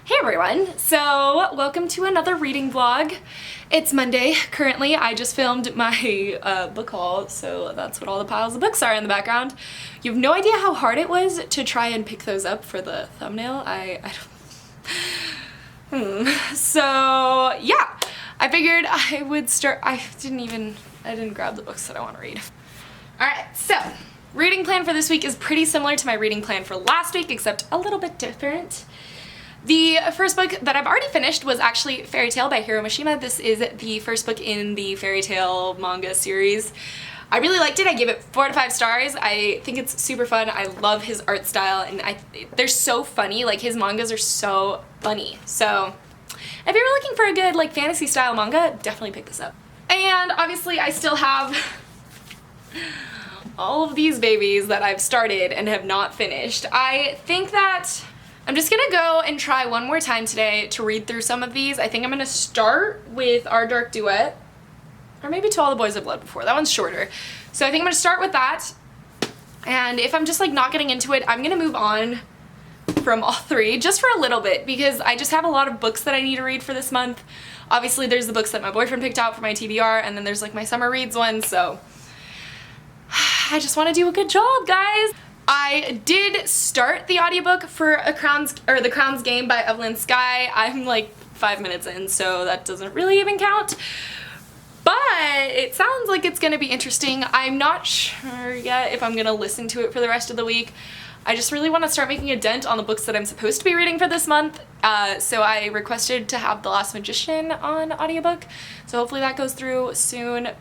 Hey everyone! So, welcome to another reading vlog. It's Monday. Currently, I just filmed my book haul, so that's what all the piles of books are in the background. You have no idea how hard it was to try and pick those up for the thumbnail. I don't... So, yeah. I figured I would start... I didn't grab the books that I want to read. Alright, so, reading plan for this week is pretty similar to my reading plan for last week, except a little bit different. The first book that I've already finished was actually Fairy Tale by Hiro Mishima. This is the first book in the Fairy Tale manga series. I really liked it. I give it 4 to 5 stars. I think it's super fun. I love his art style, and they're so funny. Like, his mangas are so funny. So, if you're looking for a good, like, fantasy style manga, definitely pick this up. And obviously, I still have all of these babies that I've started and have not finished. I think that I'm just gonna go and try one more time today to read through some of these. I think I'm gonna start with Our Dark Duet, or maybe To All the Boys I've Loved Before. That one's shorter. So I think I'm gonna start with that, and if I'm just like not getting into it, I'm gonna move on from all 3 just for a little bit, because I just have a lot of books that I need to read for this month. Obviously there's the books that my boyfriend picked out for my TBR, and then there's like my summer reads one, so I just want to do a good job, guys. I did start the audiobook for The Crown's Game by Evelyn Skye. I'm like 5 minutes in, so that doesn't really even count. But it sounds like it's gonna be interesting. I'm not sure yet if I'm gonna listen to it for the rest of the week. I just really want to start making a dent on the books that I'm supposed to be reading for this month. So I requested to have The Last Magician on audiobook. So hopefully that goes through soon.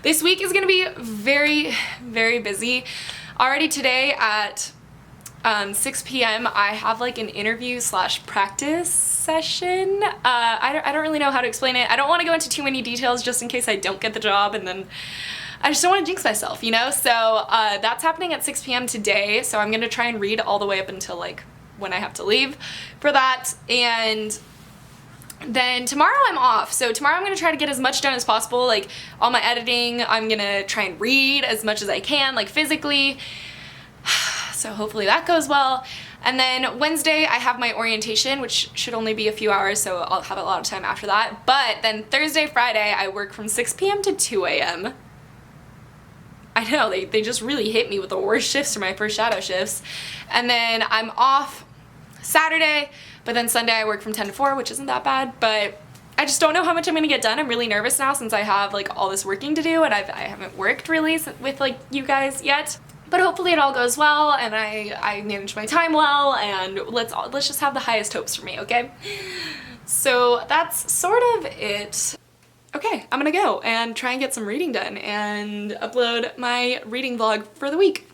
This week is gonna be very, very busy. Already today at 6 p.m. I have like an interview / practice session. I don't really know how to explain it. I don't want to go into too many details just in case I don't get the job, and then I just don't want to jinx myself, you know? So that's happening at 6 p.m. today, so I'm gonna try and read all the way up until like when I have to leave for that. And then tomorrow I'm off, so tomorrow I'm going to try to get as much done as possible, like all my editing. I'm going to try and read as much as I can, like physically, so hopefully that goes well. And then Wednesday I have my orientation, which should only be a few hours, so I'll have a lot of time after that. But then Thursday, Friday, I work from 6 p.m. to 2 a.m. I know, they just really hit me with the worst shifts for my first shadow shifts. And then I'm off Saturday, but then Sunday I work from 10 to 4, which isn't that bad, but I just don't know how much I'm gonna get done. I'm really nervous now since I have like all this working to do, and I haven't worked really with like you guys yet. But hopefully it all goes well, and I manage my time well, and let's just have the highest hopes for me, okay? So that's sort of it. Okay, I'm gonna go and try and get some reading done and upload my reading vlog for the week.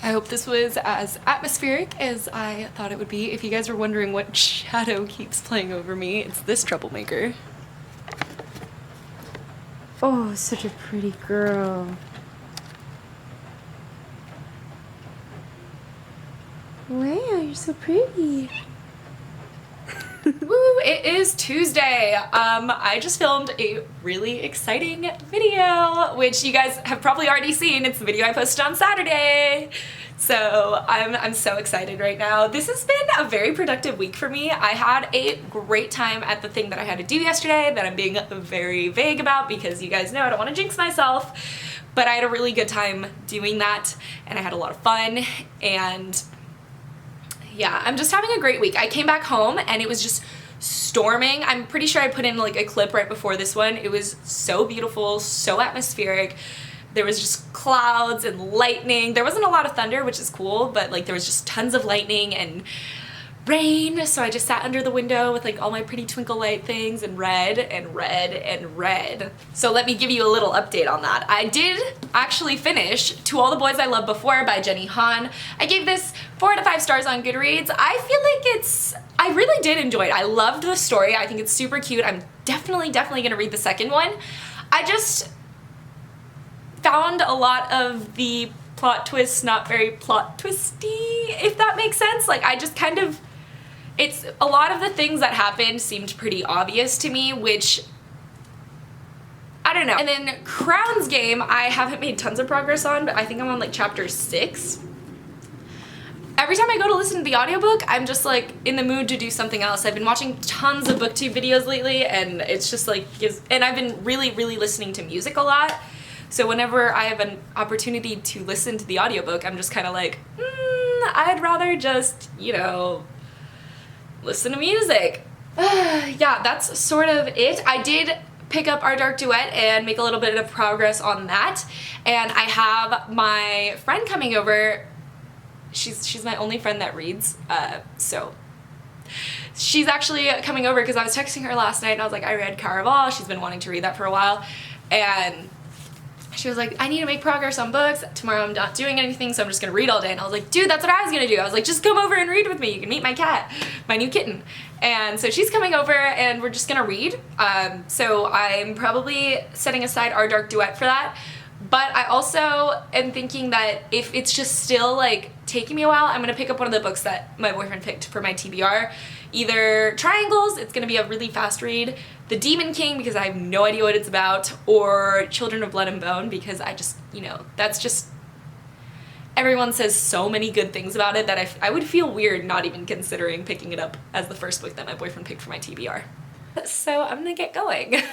I hope this was as atmospheric as I thought it would be. If you guys were wondering what shadow keeps playing over me, it's this troublemaker. Oh, such a pretty girl. Wow, you're so pretty. Woo! It is Tuesday. I just filmed a really exciting video, which you guys have probably already seen. It's the video I posted on Saturday. So I'm so excited right now. This has been a very productive week for me. I had a great time at the thing that I had to do yesterday that I'm being very vague about because you guys know I don't want to jinx myself. But I had a really good time doing that, and I had a lot of fun, and yeah, I'm just having a great week. I came back home and it was just storming. I'm pretty sure I put in like a clip right before this one. It was so beautiful, so atmospheric. There was just clouds and lightning. There wasn't a lot of thunder, which is cool, but like there was just tons of lightning and rain. So I just sat under the window with like all my pretty twinkle light things and read and read and read. So let me give you a little update on that. I did actually finish To All the Boys I Loved Before by Jenny Han. I gave this 4 out of 5 stars on Goodreads. I feel like I really did enjoy it. I loved the story. I think it's super cute. I'm definitely gonna read the second one. I just found a lot of the plot twists not very plot twisty, if that makes sense. Like I just kind of, it's a lot of the things that happened seemed pretty obvious to me, which I don't know. And then Crown's Game, I haven't made tons of progress on, but I think I'm on like chapter 6. Every time I go to listen to the audiobook, I'm just like in the mood to do something else. I've been watching tons of booktube videos lately, and it's just like, and I've been really listening to music a lot. So whenever I have an opportunity to listen to the audiobook, I'm just kind of like, I'd rather just, you know, listen to music. Yeah, that's sort of it. I did pick up Our Dark Duet and make a little bit of progress on that. And I have my friend coming over. She's my only friend that reads, so she's actually coming over because I was texting her last night and I was like, I read Caraval. She's been wanting to read that for a while. And she was like, I need to make progress on books. Tomorrow I'm not doing anything, so I'm just gonna read all day. And I was like, dude, that's what I was gonna do. I was like, just come over and read with me. You can meet my cat, my new kitten. And so she's coming over and we're just gonna read. So I'm probably setting aside Our Dark Duet for that. But I also am thinking that if it's just still like taking me a while, I'm gonna pick up one of the books that my boyfriend picked for my TBR. Either Triangles, it's gonna be a really fast read, The Demon King, because I have no idea what it's about, or Children of Blood and Bone, because I just, you know, that's just, everyone says so many good things about it that I would feel weird not even considering picking it up as the first book that my boyfriend picked for my TBR. So I'm gonna get going.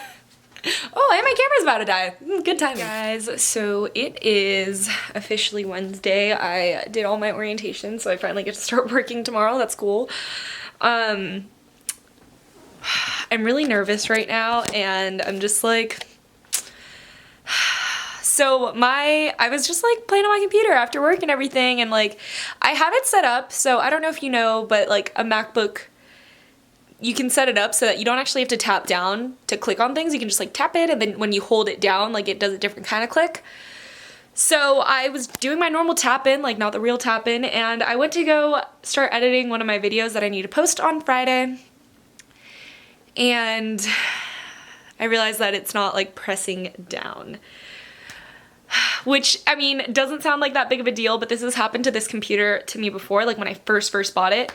Oh, and my camera's about to die. Good timing. Guys, so it is officially Wednesday. I did all my orientation, so I finally get to start working tomorrow. That's cool. I'm really nervous right now, and I'm just like, so I was just like playing on my computer after work and everything, and like I have it set up, so I don't know if you know, but like a MacBook, you can set it up so that you don't actually have to tap down to click on things. You can just like tap it, and then when you hold it down, like it does a different kind of click. So I was doing my normal tap in, like not the real tap in, and I went to go start editing one of my videos that I need to post on Friday. And I realized that it's not like pressing down. Which, I mean, doesn't sound like that big of a deal, but this has happened to this computer to me before, like when I first bought it.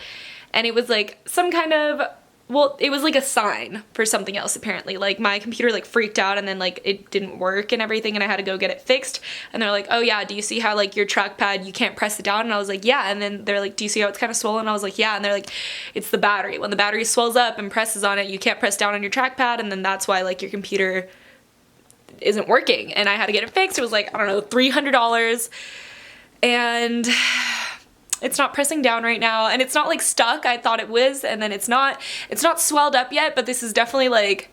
And it was like some kind of, well, it was like a sign for something else apparently. Like my computer like freaked out and then like it didn't work and everything, and I had to go get it fixed. And they're like, oh yeah, do you see how like your trackpad, you can't press it down? And I was like, yeah. And then they're like, do you see how it's kind of swollen? And I was like, yeah. And they're like, it's the battery. When the battery swells up and presses on it, you can't press down on your trackpad, and then that's why like your computer isn't working. And I had to get it fixed. It was like, I don't know, $300. And it's not pressing down right now, and it's not like stuck. I thought it was, and then it's not swelled up yet, but this is definitely like,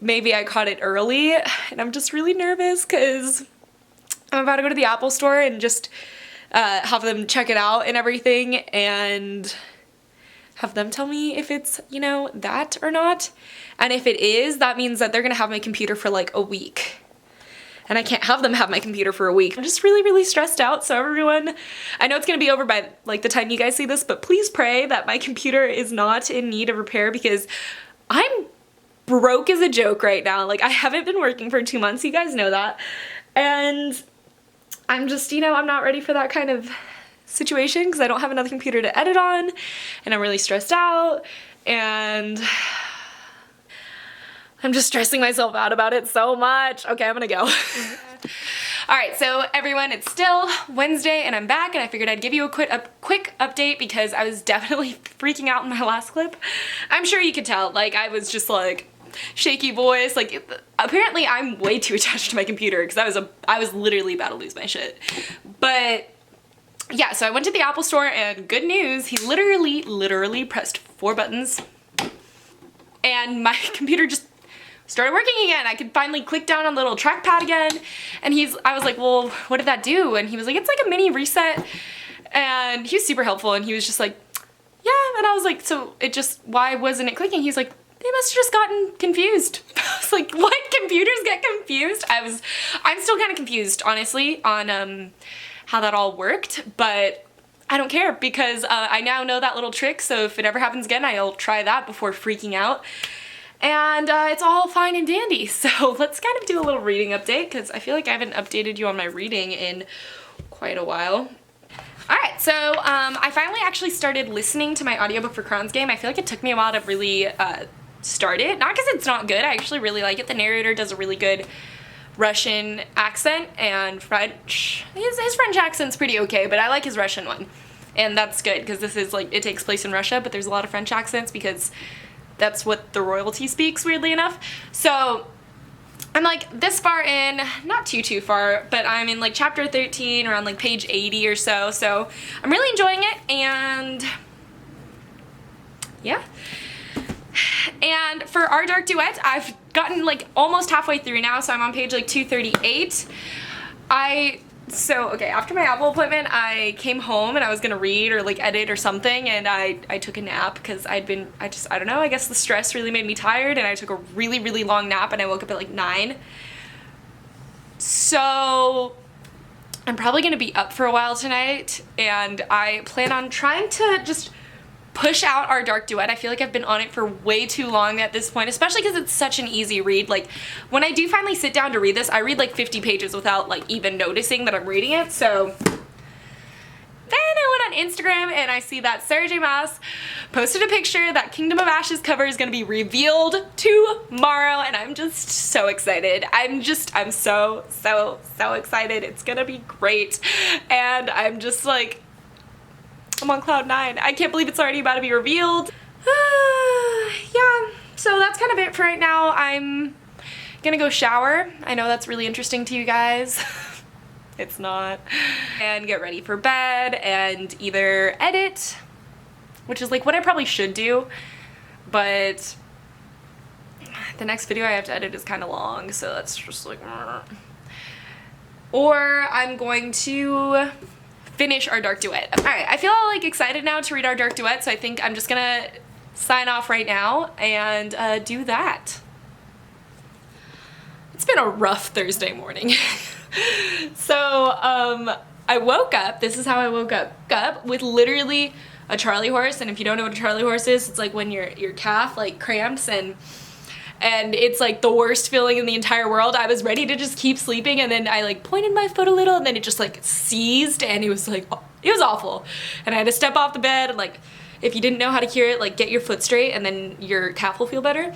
maybe I caught it early, and I'm just really nervous because I'm about to go to the Apple store and just have them check it out and everything, and have them tell me if it's, you know, that or not. And if it is, that means that they're gonna have my computer for like a week. And I can't have them have my computer for a week. I'm just really stressed out. So everyone, I know it's gonna be over by like the time you guys see this, but please pray that my computer is not in need of repair, because I'm broke as a joke right now. Like I haven't been working for 2 months, you guys know that. And I'm just, you know, I'm not ready for that kind of situation because I don't have another computer to edit on, and I'm really stressed out, and I'm just stressing myself out about it so much. Okay, I'm gonna go. Alright, so everyone, it's still Wednesday and I'm back, and I figured I'd give you a quick update because I was definitely freaking out in my last clip. I'm sure you could tell, like I was just like shaky voice, like apparently I'm way too attached to my computer because I was literally about to lose my shit. But yeah, so I went to the Apple store and good news, he literally pressed 4 buttons and my computer just started working again. I could finally click down on the little trackpad again. And I was like, well, what did that do? And he was like, it's like a mini reset. And he was super helpful. And he was just like, yeah. And I was like, so why wasn't it clicking? He's like, they must have just gotten confused. I was like, what? Computers get confused? I'm still kind of confused, honestly, on how that all worked, but I don't care because I now know that little trick, so if it ever happens again, I'll try that before freaking out. And it's all fine and dandy. So let's kind of do a little reading update because I feel like I haven't updated you on my reading in quite a while. Alright, so I finally actually started listening to my audiobook for Crown's Game. I feel like it took me a while to really start it. Not because it's not good, I actually really like it. The narrator does a really good Russian accent and French. His French accent's pretty okay, but I like his Russian one. And that's good because this is like, it takes place in Russia, but there's a lot of French accents because that's what the royalty speaks, weirdly enough. So I'm like this far in, not too far, but I'm in like chapter 13, around like page 80 or so. So I'm really enjoying it, and yeah. And for Our Dark Duet, I've gotten like almost halfway through now, so I'm on page like 238. Okay, after my Apple appointment, I came home and I was gonna read or like edit or something, and I took a nap because I don't know, I guess the stress really made me tired, and I took a really long nap and I woke up at like 9. So I'm probably gonna be up for a while tonight, and I plan on trying to just push out Our Dark Duet. I feel like I've been on it for way too long at this point, especially because it's such an easy read. Like, when I do finally sit down to read this, I read like 50 pages without like even noticing that I'm reading it. So then I went on Instagram and I see that Sarah J. Maas posted a picture that Kingdom of Ashes cover is going to be revealed tomorrow, and I'm just so excited. I'm so excited. It's gonna be great, and I'm just like, I'm on cloud 9. I can't believe it's already about to be revealed. Yeah, so that's kind of it for right now. I'm gonna go shower. I know that's really interesting to you guys. It's not. And get ready for bed and either edit, which is like what I probably should do, but the next video I have to edit is kind of long, so that's just like, or I'm going to finish Our Dark Duet. Alright, I feel like excited now to read Our Dark Duet, so I think I'm just gonna sign off right now and do that. It's been a rough Thursday morning. So, I woke up, this is how I woke up with literally a Charlie horse, and if you don't know what a Charlie horse is, it's like when your calf like cramps and it's like the worst feeling in the entire world. I was ready to just keep sleeping, and then I like pointed my foot a little, and then it just like seized, and it was like, it was awful. And I had to step off the bed, and like, if you didn't know how to cure it, like get your foot straight and then your calf will feel better.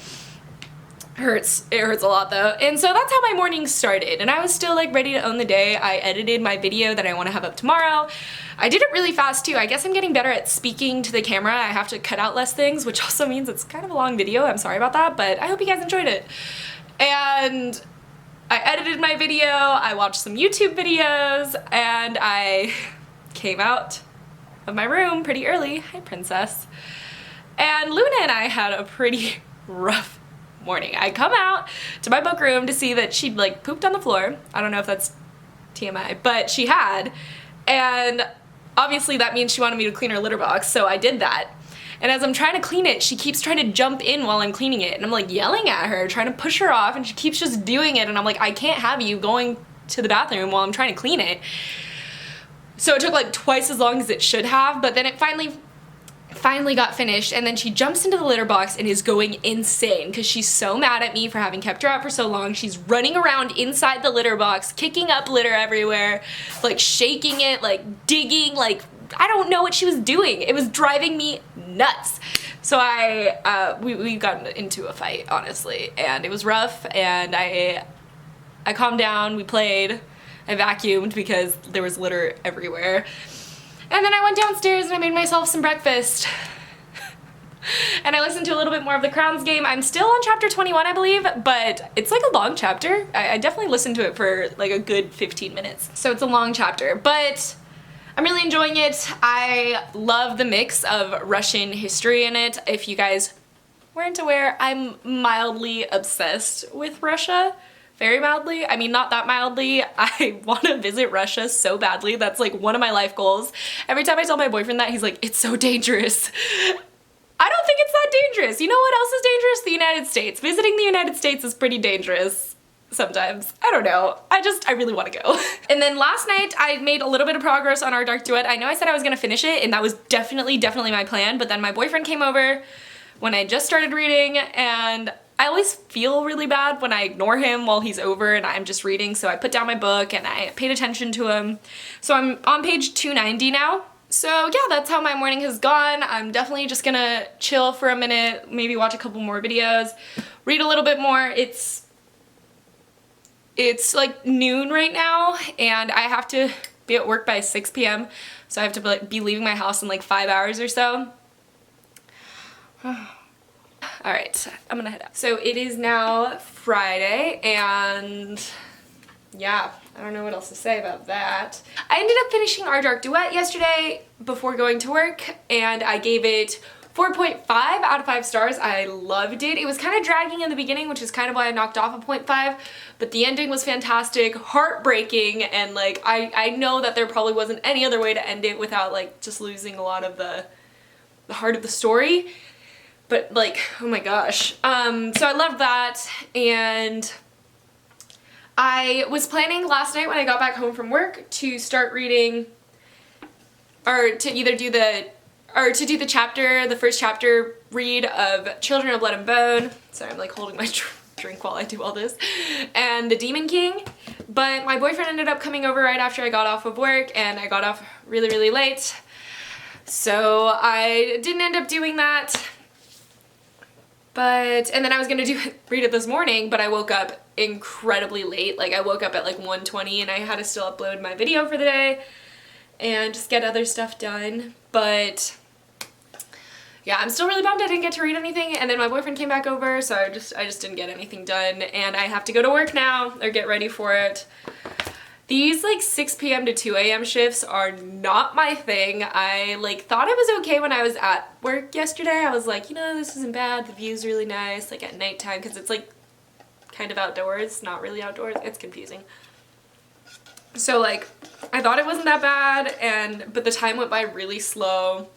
It hurts a lot though. And so that's how my morning started, and I was still like ready to own the day. I edited my video that I want to have up tomorrow. I did it really fast too. I guess I'm getting better at speaking to the camera. I have to cut out less things, which also means it's kind of a long video. I'm sorry about that, but I hope you guys enjoyed it. And I edited my video, I watched some YouTube videos, and I came out of my room pretty early. Hi, princess. And Luna and I had a pretty rough morning. I come out to my book room to see that she'd like pooped on the floor. I don't know if that's TMI, but she had. And obviously that means she wanted me to clean her litter box, so I did that. And as I'm trying to clean it, she keeps trying to jump in while I'm cleaning it, and I'm like yelling at her, trying to push her off, and she keeps just doing it, and I'm like, I can't have you going to the bathroom while I'm trying to clean it. So it took like twice as long as it should have, but then it finally got finished, and then she jumps into the litter box and is going insane because she's so mad at me for having kept her out for so long. She's running around inside the litter box, kicking up litter everywhere, like shaking it, like digging, like I don't know what she was doing. It was driving me nuts. So we got into a fight, honestly, and it was rough, and I calmed down, we played, I vacuumed because there was litter everywhere. And then I went downstairs and I made myself some breakfast. And I listened to a little bit more of the Crown's Game. I'm still on chapter 21, I believe, but it's like a long chapter. I definitely listened to it for like a good 15 minutes. So it's a long chapter, but I'm really enjoying it. I love the mix of Russian history in it. If you guys weren't aware, I'm mildly obsessed with Russia. Very mildly. I mean, not that mildly. I want to visit Russia so badly. That's like one of my life goals. Every time I tell my boyfriend that, he's like, it's so dangerous. I don't think it's that dangerous. You know what else is dangerous? The United States. Visiting the United States is pretty dangerous sometimes. I don't know. I really want to go. And then last night I made a little bit of progress on our dark duet. I know I said I was gonna finish it, and that was definitely my plan, but then my boyfriend came over when I just started reading, and I always feel really bad when I ignore him while he's over and I'm just reading, so I put down my book and I paid attention to him. So I'm on page 290 now. So yeah, that's how my morning has gone. I'm definitely just gonna chill for a minute, maybe watch a couple more videos, read a little bit more. It's like noon right now, and I have to be at work by 6 p.m. So I have to be leaving my house in like 5 hours or so. Alright, I'm gonna head out. So it is now Friday, and yeah, I don't know what else to say about that. I ended up finishing Our Dark Duet yesterday before going to work, and I gave it 4.5 out of 5 stars. I loved it. It was kind of dragging in the beginning, which is kind of why I knocked off a 0.5, but the ending was fantastic, heartbreaking, and like I know that there probably wasn't any other way to end it without like just losing a lot of the heart of the story. But like, oh my gosh. So I loved that, and I was planning last night when I got back home from work to start reading, or to either do the the first chapter read of Children of Blood and Bone. Sorry, I'm like holding my drink while I do all this. And The Demon King. But my boyfriend ended up coming over right after I got off of work, and I got off really, really late. So I didn't end up doing that. And then I was gonna read it this morning, but I woke up incredibly late. Like I woke up at like 1:20, and I had to still upload my video for the day and just get other stuff done. But yeah, I'm still really bummed I didn't get to read anything, and then my boyfriend came back over, so I just didn't get anything done, and I have to go to work now or get ready for it. These like 6 p.m. to 2 a.m. shifts are not my thing. I like thought it was okay when I was at work yesterday. I was like, you know, this isn't bad. The view's really nice, like at nighttime, because it's like kind of outdoors, not really outdoors. It's confusing. So like, I thought it wasn't that bad, but the time went by really slow.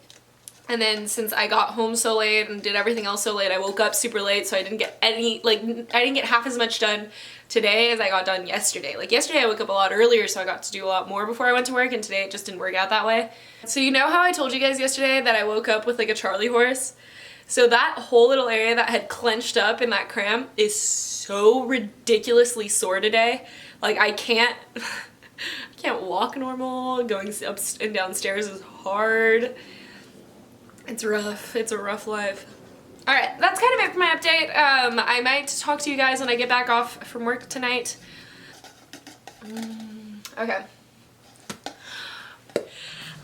And then since I got home so late and did everything else so late, I woke up super late, so I didn't get I didn't get half as much done today as I got done yesterday. Like yesterday I woke up a lot earlier, so I got to do a lot more before I went to work, and today it just didn't work out that way. So you know how I told you guys yesterday that I woke up with like a Charlie horse? So that whole little area that had clenched up in that cramp is so ridiculously sore today. Like I can't walk normal. Going up and down stairs is hard. It's rough. It's a rough life. Alright, that's kind of it for my update. I might talk to you guys when I get back off from work tonight. Okay.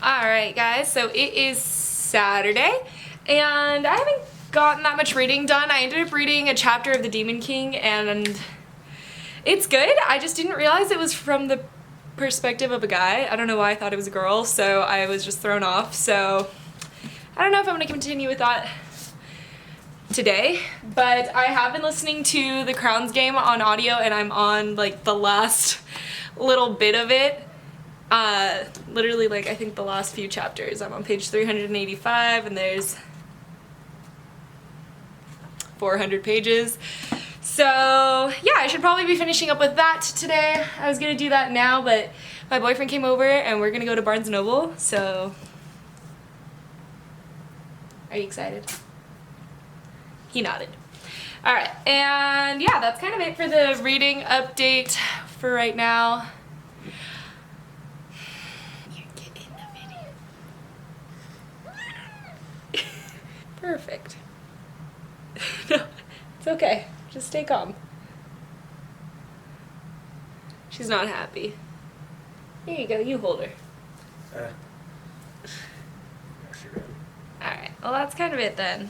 Alright guys, so it is Saturday, and I haven't gotten that much reading done. I ended up reading a chapter of The Demon King, and it's good. I just didn't realize it was from the perspective of a guy. I don't know why I thought it was a girl, so I was just thrown off. So I don't know if I'm gonna continue with that today, but I have been listening to The Crown's Game on audio, and I'm on like the last little bit of it. Literally like I think the last few chapters. I'm on page 385, and there's 400 pages. So yeah, I should probably be finishing up with that today. I was gonna do that now, but my boyfriend came over and we're gonna go to Barnes & Noble, so are you excited? He nodded. Alright, and yeah, that's kind of it for the reading update for right now. You get in the video. Perfect. No, it's okay. Just stay calm. She's not happy. Here you go, you hold her. Alright, well that's kind of it then.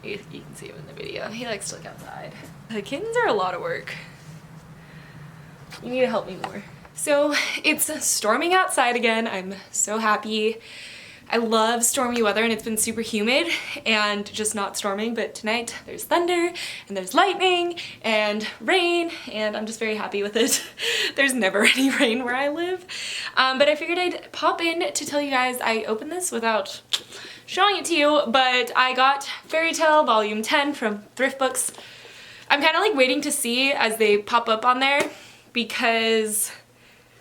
You can see him in the video. He likes to look outside. The kittens are a lot of work. You need to help me more. So it's storming outside again. I'm so happy. I love stormy weather and it's been super humid and just not storming, but tonight there's thunder and there's lightning and rain and I'm just very happy with it. There's never any rain where I live. But I figured I'd pop in to tell you guys I opened this without showing it to you, but I got Fairy Tale Volume 10 from Thrift Books. I'm kind of like waiting to see as they pop up on there because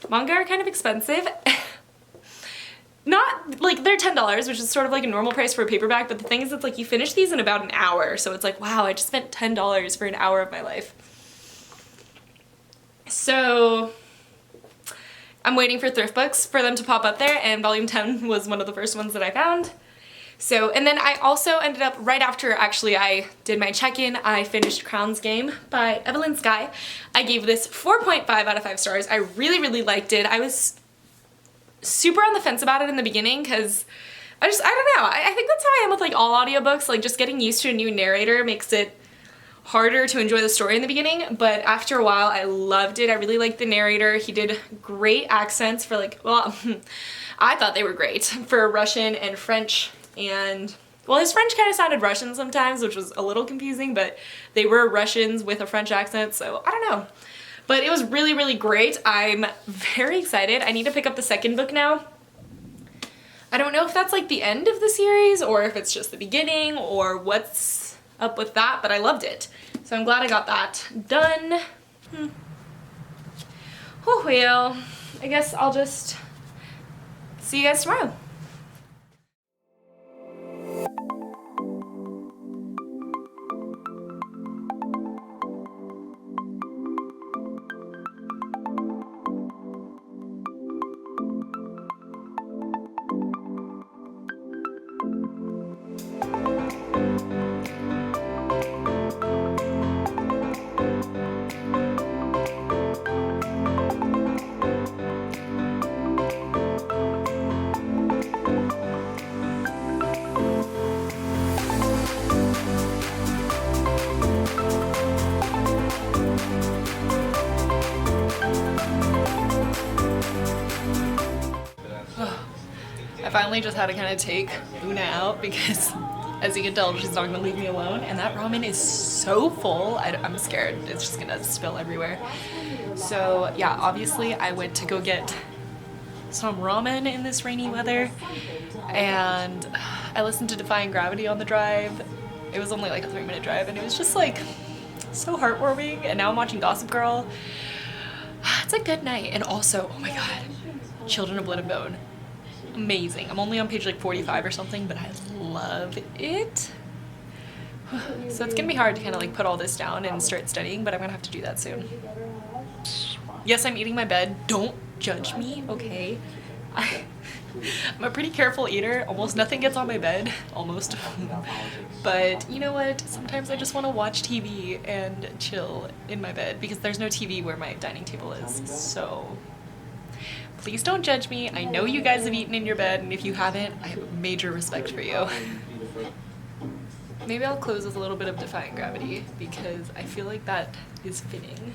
manga are kind of expensive. Not like they're $10, which is sort of like a normal price for a paperback, but the thing is it's like you finish these in about an hour, so it's like, wow, I just spent $10 for an hour of my life. So I'm waiting for Thrift Books for them to pop up there, and volume 10 was one of the first ones that I found. So, and then I also ended up, right after actually I did my check-in, I finished Crown's Game by Evelyn Skye. I gave this 4.5 out of 5 stars. I really, really liked it. I was super on the fence about it in the beginning because I don't know. I think that's how I am with like all audiobooks. Like just getting used to a new narrator makes it harder to enjoy the story in the beginning, but after a while I loved it. I really liked the narrator. He did great accents for like, well, I thought they were great for Russian and French, and well, his French kind of sounded Russian sometimes, which was a little confusing, but they were Russians with a French accent, so I don't know. But it was really, really great. I'm very excited. I need to pick up the second book now. I don't know if that's like the end of the series or if it's just the beginning or what's up with that, but I loved it. So I'm glad I got that done. Oh well, I guess I'll just see you guys tomorrow. I finally just had to kind of take Una out because, as you can tell, she's not going to leave me alone. And that ramen is so full, I'm scared it's just going to spill everywhere. So yeah, obviously I went to go get some ramen in this rainy weather. And I listened to Defying Gravity on the drive. It was only like a 3-minute drive and it was just like so heartwarming. And now I'm watching Gossip Girl. It's a good night. And also, oh my god, Children of Blood and Bone. Amazing. I'm only on page like 45 or something, but I love it. So it's gonna be hard to kind of like put all this down and start studying, but I'm gonna have to do that soon. Yes, I'm eating my bed. Don't judge me, okay? I'm a pretty careful eater. Almost nothing gets on my bed. Almost. But you know what? Sometimes I just want to watch TV and chill in my bed because there's no TV where my dining table is. So please don't judge me. I know you guys have eaten in your bed, and if you haven't, I have major respect for you. Maybe I'll close with a little bit of Defying Gravity because I feel like that is fitting.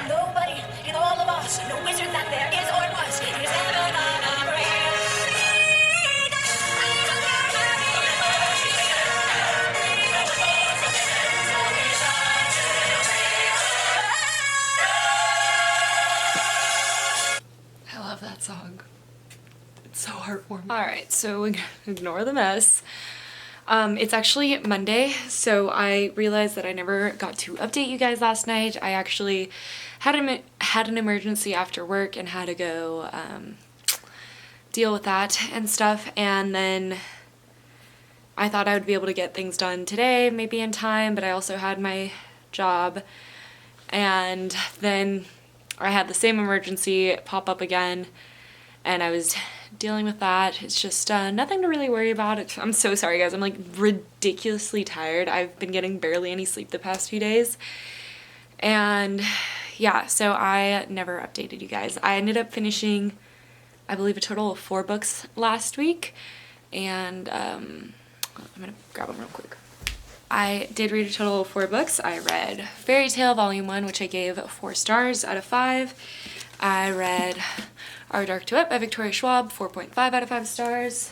Nobody in all of us, no wizard that there is or was, is ever gonna break. I love that song. It's so heartwarming. Alright, so ignore the mess. It's actually Monday, so I realized that I never got to update you guys last night. I actually had an emergency after work and had to go deal with that and stuff, and then I thought I would be able to get things done today, maybe in time, but I also had my job, and then I had the same emergency pop up again, and I was dealing with that. It's just nothing to really worry about. I'm so sorry, guys. I'm like ridiculously tired. I've been getting barely any sleep the past few days. And yeah, so I never updated you guys. I ended up finishing, I believe, a total of 4 books last week. And I'm gonna grab them real quick. I did read a total of 4 books. I read Fairy Tale Volume 1, which I gave 4 stars out of 5. I read Our Dark Duet by Victoria Schwab, 4.5 out of 5 stars.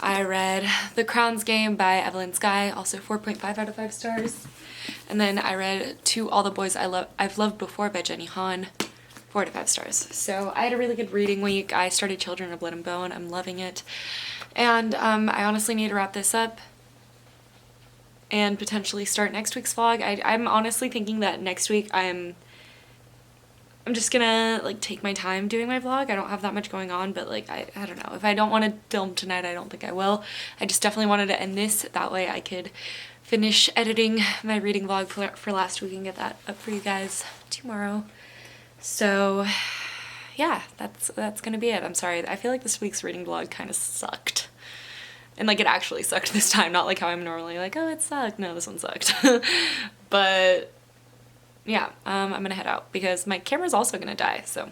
I read The Crown's Game by Evelyn Skye, also 4.5 out of 5 stars. And then I read To All the Boys I've Loved Before by Jenny Han, 4 out of 5 stars. So I had a really good reading week. I started Children of Blood and Bone. I'm loving it. And I honestly need to wrap this up and potentially start next week's vlog. I'm honestly thinking that next week I'm just gonna like take my time doing my vlog. I don't have that much going on, but like I don't know. If I don't want to film tonight, I don't think I will. I just definitely wanted to end this. That way I could finish editing my reading vlog for last week and get that up for you guys tomorrow. So yeah, that's gonna be it. I'm sorry. I feel like this week's reading vlog kind of sucked. And like it actually sucked this time, not like how I'm normally like, oh, it sucked. No, this one sucked. But yeah, I'm gonna head out because my camera's also gonna die, so